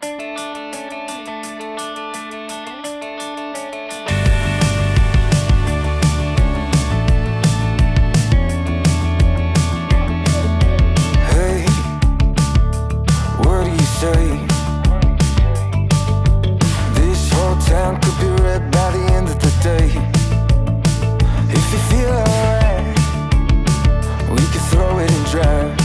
Hey, what do you say? This whole town could be red by the end of the day. If you feel alright, we could throw it and drive.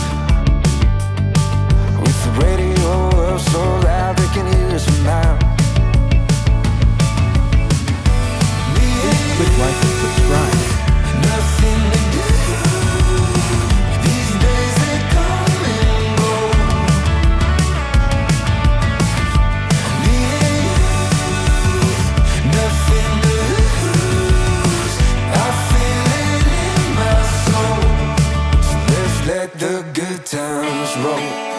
With the radio up so loud they can hear us from miles. Click like and subscribe. Nothing to do. These days they come and go. Me and you, nothing to lose. I feel it in my soul. So let's let the good times roll.